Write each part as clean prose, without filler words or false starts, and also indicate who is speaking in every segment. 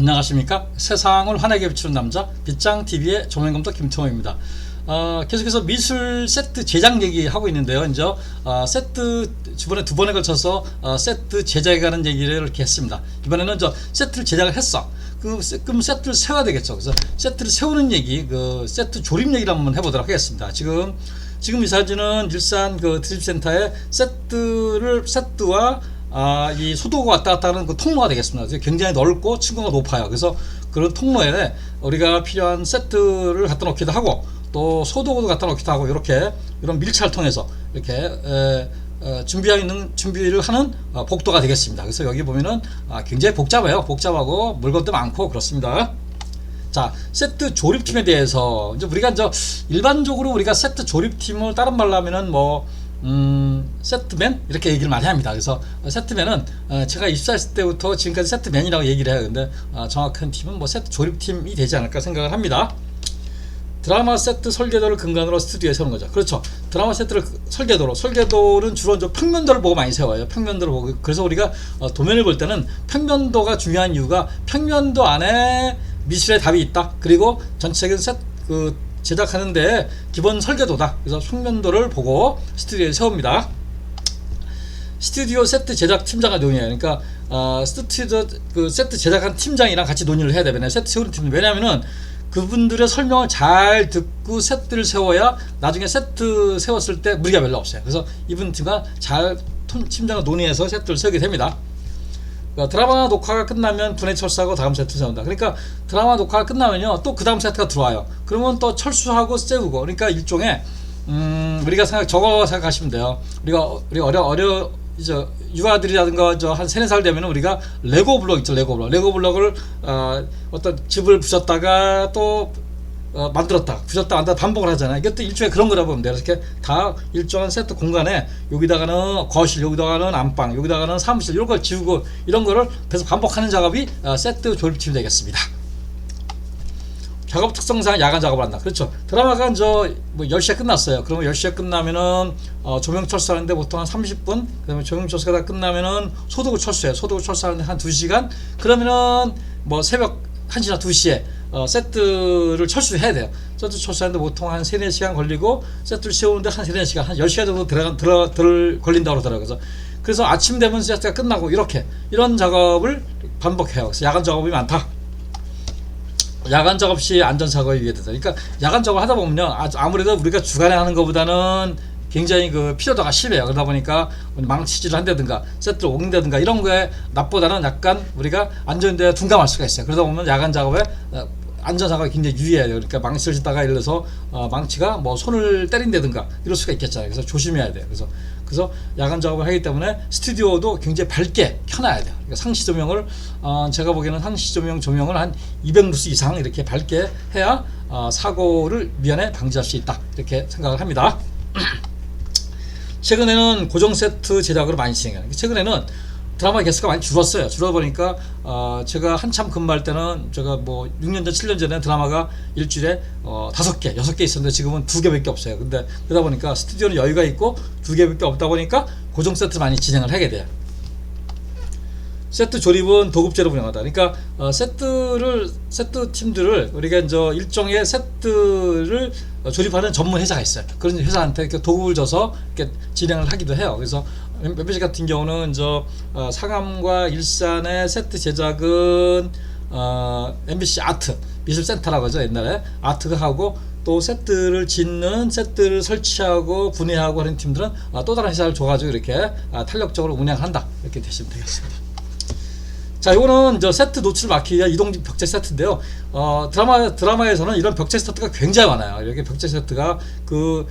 Speaker 1: 안녕하십니까. 세상을 환하게 비추는 남자 빗장TV의 조명감독 김태호입니다. 계속해서 미술 세트 제작 얘기하고 있는데요. 이제 세트 주번에 두 번에 걸쳐서 세트 제작에 관한 얘기를 이렇게 했습니다. 이번에는 세트를 제작을 했어. 그럼 세트를 세워야 되겠죠. 그래서 세트를 세우는 얘기, 그 세트 조립 얘기를 한번 해보도록 하겠습니다. 지금 이 사진은 일산 그 드립센터에 세트와 이 소도가 왔다 갔다 하는 그 통로가 되겠습니다. 굉장히 넓고 층고가 높아요. 그래서 그런 통로에 우리가 필요한 세트를 갖다 놓기도 하고 또 소도구도 갖다 놓기도 하고 이렇게 이런 밀착을 통해서 이렇게 준비를 하는 복도가 되겠습니다. 그래서 여기 보면은 굉장히 복잡하고 물건도 많고 그렇습니다. 자, 세트 조립팀에 대해서 이제 우리가 일반적으로 우리가 세트 조립팀을 다른 말로 하면은 세트맨 이렇게 얘기를 많이 합니다. 그래서 세트맨은 제가 입사했을 때부터 지금까지 세트맨이라고 얘기를 해요. 근데 정확한 팀은 세트 조립팀이 되지 않을까 생각을 합니다. 드라마 세트 설계도를 근간으로 스튜디오에 세우는 거죠. 그렇죠. 드라마 세트를 설계도는 주로 평면도를 보고 많이 세워요. 평면도를 보고. 그래서 우리가 도면을 볼 때는 평면도가 중요한 이유가 평면도 안에 미술의 답이 있다. 그리고 전체적인 제작하는데 기본 설계도다. 그래서 평면도를 보고 스튜디오에 세웁니다. 스튜디오 세트 제작 팀장과 논의해요. 그러니까 스튜디오 세트 제작한 팀장이랑 같이 논의를 해야 되잖아요. 세트 세우는 팀. 왜냐하면은 그분들의 설명을 잘 듣고 세트를 세워야 나중에 세트 세웠을 때 무리가 별로 없어요. 그래서 이분 팀과 잘 팀장과 논의해서 세트를 세우게 됩니다. 드라마 녹화가 끝나면 분해 철수하고 다음 세트 세운다. 그러니까 드라마 녹화가 끝나면요 또 그 다음 세트가 들어와요. 그러면 또 철수하고 세우고. 그러니까 일종의 우리가 저거 생각하시면 돼요. 우리가 이제 유아들이라든가 한 3-4살 되면 우리가 레고 블록 있죠. 레고 블록을 어떤 집을 부셨다가 또 만들었다 반복을 하잖아요. 이것도 일종의 그런 거라고 보면 돼요. 이렇게 다 일정한 세트 공간에 여기다가는 거실, 여기다가는 안방, 여기다가는 사무실 이런 걸 지우고 이런 거를 계속 반복하는 작업이 세트 조립팀이 되겠습니다. 작업 특성상 야간 작업을 한다. 그렇죠. 드라마가 10시에 끝났어요. 그러면 10시에 끝나면은 조명 철수하는데 보통 한 30분, 그다음에 조명 철수가 다 끝나면은 소도구 철수해요. 소도구 철수하는데 한 2시간. 그러면은 새벽 1시나 2시에 세트를 철수해야 돼요. 세트 철수하는데 보통 한 3-4시간 걸리고 세트를 세우는데 한 3-4시간, 한 10시간 정도 걸린다고 그러더라고요. 그래서 아침 되면 세트가 끝나고 이런 작업을 반복해요. 그래서 야간 작업이 많다. 야간 작업 시 안전 작업이 위해되다. 그러니까 야간 작업을 하다 보면요, 아무래도 우리가 주간에 하는 것보다는 굉장히 피로도가 심해요. 그러다 보니까 망치질을 한다든가 세트를 옮긴다든가 이런 거에 낮보다는 약간 우리가 안전대에 둔감할 수가 있어요. 그러다 보면 야간 작업에 안전 작업이 굉장히 유의해야 돼요. 그러니까 망치를 짓다가 예를 들어서 망치가 손을 때린다든가 이럴 수가 있겠잖아요. 그래서 조심해야 돼요. 그래서 야간 작업을 하기 때문에 스튜디오도 굉장히 밝게 켜놔야 돼요. 그러니까 상시 조명을 제가 보기에는 상시 조명을 한 200루스 이상 이렇게 밝게 해야 사고를 미연에 방지할 수 있다 이렇게 생각을 합니다. 최근에는 고정 세트 제작으로 많이 진행해요. 최근에는 드라마 개수가 많이 줄어보니까 제가 한참 근무할 때는 제가 6년 전 7년 전에 드라마가 일주일에 5개 6개 있었는데 지금은 2개밖에 없어요. 근데 그러다 보니까 스튜디오는 여유가 있고 2개밖에 없다 보니까 고정 세트 많이 진행을 하게 돼요. 세트 조립은 도급제로 운영하다. 그러니까 세트 팀들을 우리가 일종의 세트를 조립하는 전문 회사가 있어요. 그런 회사한테 이렇게 도급을 줘서 이렇게 진행을 하기도 해요. 그래서 MBC 같은 경우는 상암과 일산의 세트 제작은 MBC 아트 미술센터라고 하죠. 옛날에 아트가 하고 또 세트를 짓는, 세트를 설치하고 분해하고 하는 팀들은 또 다른 회사를 줘가지고 이렇게 탄력적으로 운영한다 이렇게 되시면 되겠습니다. 자, 이거는 세트 노출을 막기 위한 이동 벽체 세트인데요. 드라마에서는 이런 벽체 세트가 굉장히 많아요. 이렇게 벽체 세트가 그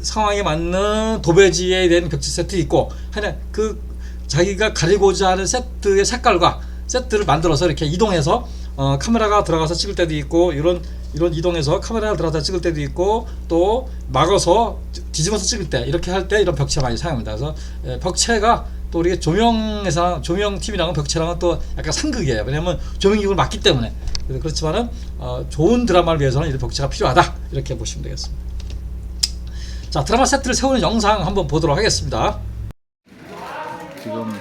Speaker 1: 상황에 맞는 도배지에 된 벽체 세트 있고, 자기가 가리고자 하는 세트의 색깔과 세트를 만들어서 이렇게 이동해서 카메라가 들어가서 찍을 때도 있고, 이런 이동해서 카메라가 들어가서 찍을 때도 있고, 또 막아서 뒤집어서 찍을 때 이렇게 할 때 이런 벽체가 많이 사용합니다. 그래서 벽체가 또 우리가 조명팀이랑은 벽체랑은 또 약간 상극이에요. 왜냐하면 조명기구를 막기 때문에. 그렇지만은 좋은 드라마를 위해서는 이런 벽체가 필요하다 이렇게 보시면 되겠습니다. 자, 드라마 세트를 세우는 영상 한번 보도록 하겠습니다.
Speaker 2: 지금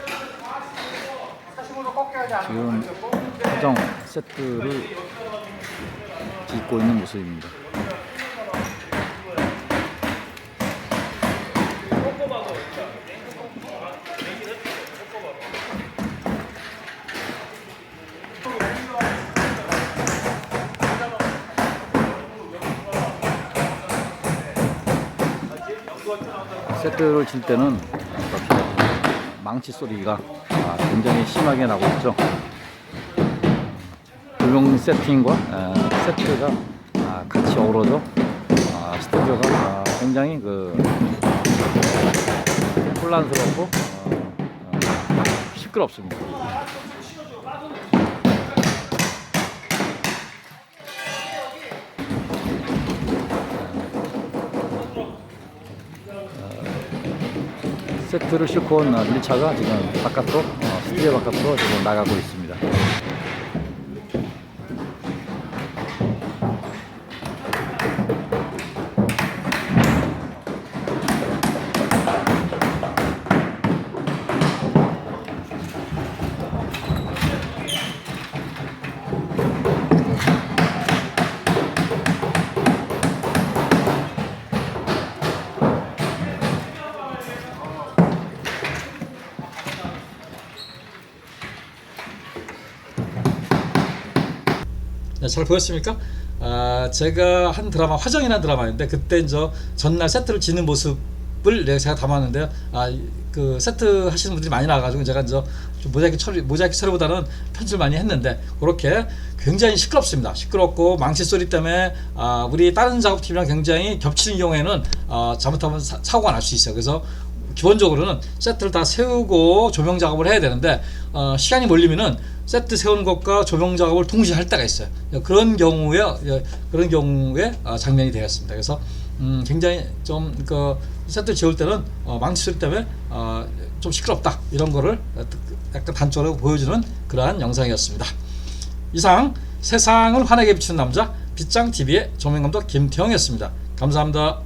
Speaker 2: 수정 세트를 짓고 있는 모습입니다. 세트를 칠 때는 망치 소리가 굉장히 심하게 나고 있죠. 조명 세팅과 세트가 같이 어우러져 스튜디오가 굉장히 혼란스럽고 시끄럽습니다. 세트를 싣고 온 1차가 지금 바깥으로 스튜디오 바깥으로 지금 나가고 있습니다.
Speaker 1: 네, 잘 보였습니까? 제가 한 드라마 화정이라는 드라마인데 그때 이제 전날 세트를 짓는 모습을 제가 담았는데요. 그 세트 하시는 분들이 많이 나와가지고 제가 이제 좀 모자이크 처리보다는 편집을 많이 했는데 그렇게 굉장히 시끄럽습니다. 시끄럽고 망치 소리 때문에 우리 다른 작업팀이랑 굉장히 겹치는 경우에는 잘못하면 사고가 날 수 있어요. 그래서 기본적으로는 세트를 다 세우고 조명 작업을 해야 되는데 시간이 몰리면은 세트 세우는 것과 조명 작업을 동시에 할 때가 있어요. 그런 경우에 장면이 되었습니다. 그래서 굉장히 좀 세트 지을 때는 망치 소리 때문에 좀 시끄럽다 이런 거를 약간 단적으로 보여주는 그러한 영상이었습니다. 이상 세상을 환하게 비추는 남자 빗장TV의 조명감독 김태형이었습니다. 감사합니다.